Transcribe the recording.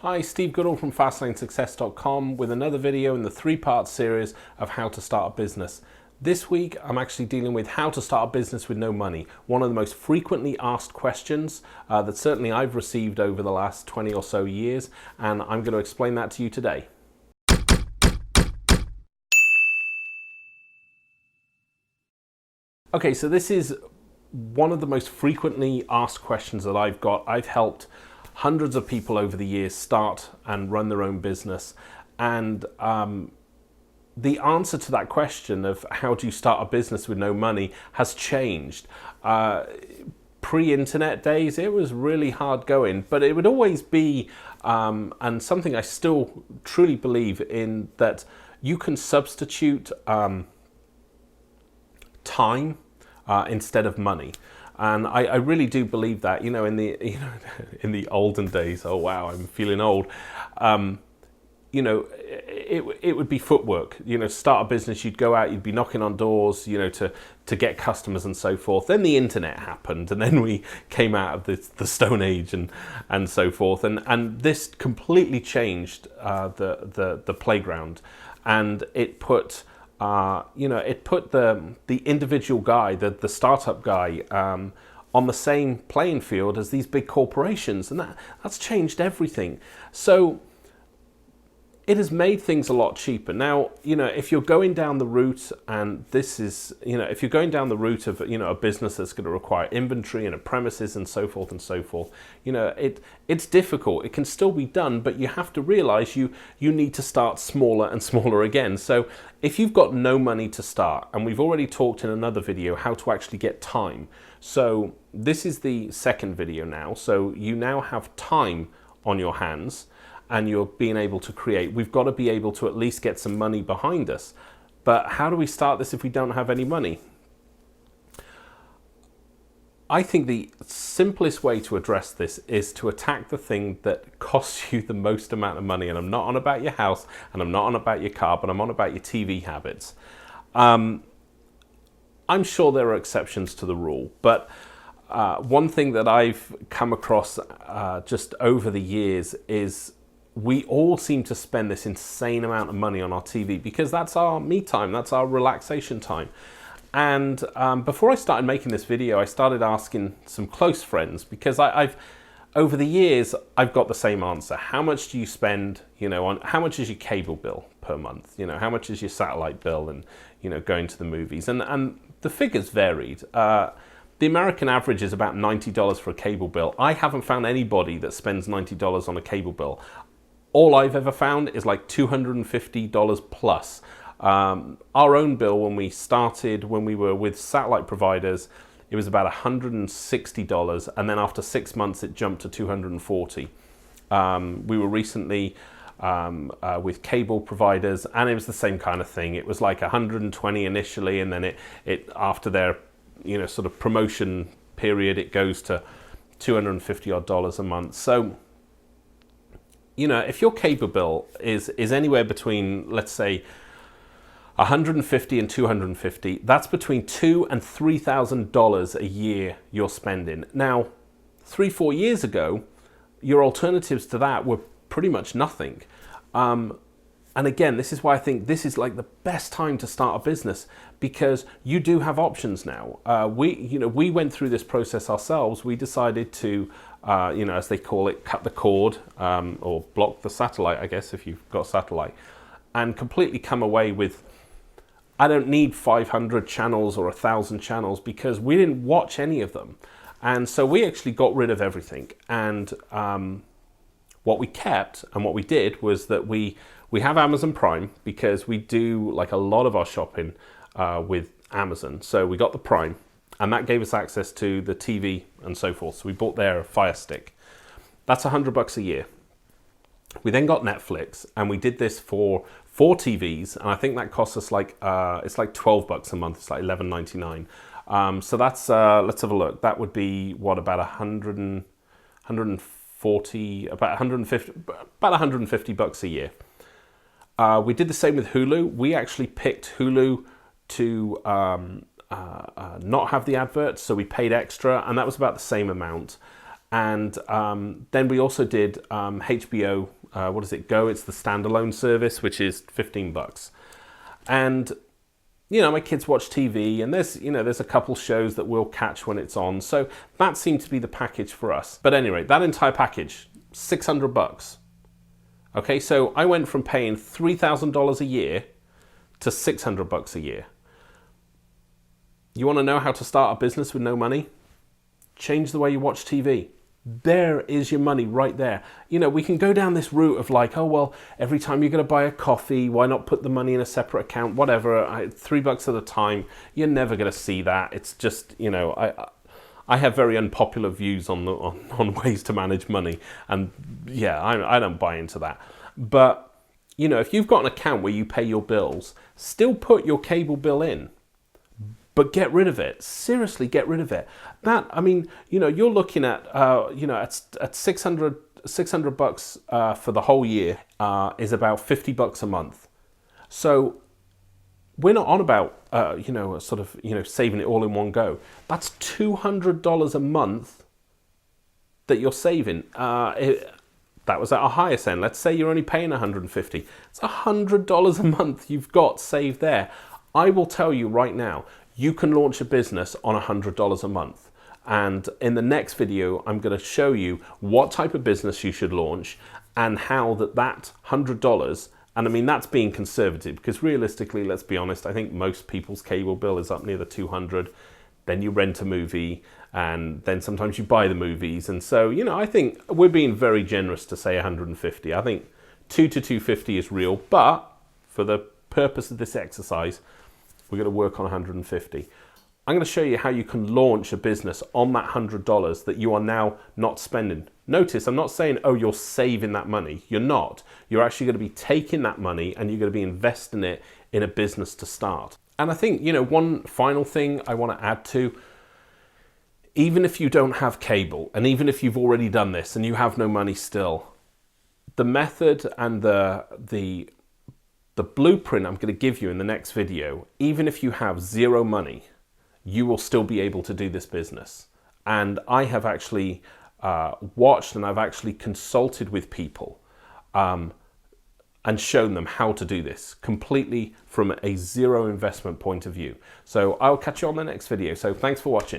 Hi, Steve Goodall from FastlaneSuccess.com with another video in the three-part series of how to start a business. This week, I'm actually dealing with how to start a business with no money. One of the most frequently asked questions that certainly I've received over the last 20 or so years, and I'm going to explain that to you today. Okay, so this is one of the most frequently asked questions that I've got. I've helped hundreds of people over the years start and run their own business, and the answer to that question of how do you start a business with no money has changed. Pre-internet days, it was really hard going, but it would always be, and something I still truly believe in, that you can substitute time instead of money. And I really do believe that, in the olden days, oh wow, I'm feeling old, it would be footwork. Start a business, you'd go out, you'd be knocking on doors, to get customers and so forth. Then the internet happened, and then we came out of the Stone Age and so forth. And this completely changed the playground, and it put the individual guy, the startup guy, on the same playing field as these big corporations, and that's changed everything. So it has made things a lot cheaper. Now, if you're going down the route, and this is, if you're going down the route of, a business that's going to require inventory and a premises and so forth, it's difficult. It can still be done, but you have to realize you need to start smaller and smaller again. So if you've got no money to start, and we've already talked in another video how to actually get time. So this is the second video now. So you now have time on your hands, and you're being able to create. We've got to be able to at least get some money behind us. But how do we start this if we don't have any money? I think the simplest way to address this is to attack the thing that costs you the most amount of money. And I'm not on about your house, and I'm not on about your car, but I'm on about your TV habits. I'm sure there are exceptions to the rule, but one thing that I've come across just over the years is we all seem to spend this insane amount of money on our TV because that's our me time, that's our relaxation time. And before I started making this video, I started asking some close friends, because I've over the years, I've got the same answer. How much do you spend, on how much is your cable bill per month? How much is your satellite bill and, going to the movies? And the figures varied. The American average is about $90 for a cable bill. I haven't found anybody that spends $90 on a cable bill. All I've ever found is like $250 plus. Our own bill, when we were with satellite providers, it was about $160, and then after 6 months it jumped to $240. We were recently with cable providers, and it was the same kind of thing. It was like $120 initially, and then it after their sort of promotion period, it goes to $250 odd a month. So if your cable bill is anywhere between, let's say, $150 and $250, that's between $2,000 and $3,000 a year you're spending. Now, 3-4 years ago, your alternatives to that were pretty much nothing. And again, this is why I think this is like the best time to start a business, because you do have options now. We went through this process ourselves. We decided to, as they call it, cut the cord, or block the satellite, I guess, if you've got satellite, and completely come away with, I don't need 500 channels or 1,000 channels, because we didn't watch any of them. And so we actually got rid of everything. And what we kept and what we did was that we have Amazon Prime, because we do like a lot of our shopping with Amazon. So we got the Prime, and that gave us access to the TV and so forth. So we bought their Fire Stick. That's $100 a year. We then got Netflix, and we did this for 4 TVs, and I think that cost us like it's like $12 a month. It's like $11.99. So that's let's have a look. That would be what, about $150 a year. We did the same with Hulu. We actually picked Hulu to not have the adverts, so we paid extra, and that was about the same amount. And then we also did HBO, what is it, Go? It's the standalone service, which is $15. And, you know, my kids watch TV, and there's a couple shows that we'll catch when it's on. So that seemed to be the package for us. But anyway, that entire package, $600. Okay, so I went from paying $3,000 a year to $600 a year. You want to know how to start a business with no money? Change the way you watch TV. There is your money right there. You know, we can go down this route of like, oh, well, every time you're going to buy a coffee, why not put the money in a separate account? Whatever, $3 at a time. You're never going to see that. It's just, you know, I have very unpopular views on ways to manage money. And yeah, I don't buy into that. But, you know, if you've got an account where you pay your bills, still put your cable bill in. But get rid of it. Seriously, get rid of it. That, I mean, you know, you're looking at, at $600 for the whole year is about $50 a month. So we're not on about, saving it all in one go. That's $200 a month that you're saving. That was at a highest end. Let's say you're only paying $150. It's $100 a month you've got saved there. I will tell you right now, you can launch a business on $100 a month. And in the next video, I'm going to show you what type of business you should launch and how that $100, and I mean, that's being conservative because realistically, let's be honest, I think most people's cable bill is up near the 200. Then you rent a movie and then sometimes you buy the movies. And so, you know, I think we're being very generous to say 150. I think 2 to 250 is real, but for the purpose of this exercise, we're going to work on 150. I'm going to show you how you can launch a business on that $100 that you are now not spending. Notice, I'm not saying, oh, you're saving that money. You're not. You're actually going to be taking that money and you're going to be investing it in a business to start. And I think, you know, one final thing I want to add to, even if you don't have cable, and even if you've already done this and you have no money still, the method and the blueprint I'm going to give you in the next video, even if you have zero money, you will still be able to do this business. And I have actually watched and I've actually consulted with people and shown them how to do this completely from a zero investment point of view. So I'll catch you on the next video. So thanks for watching.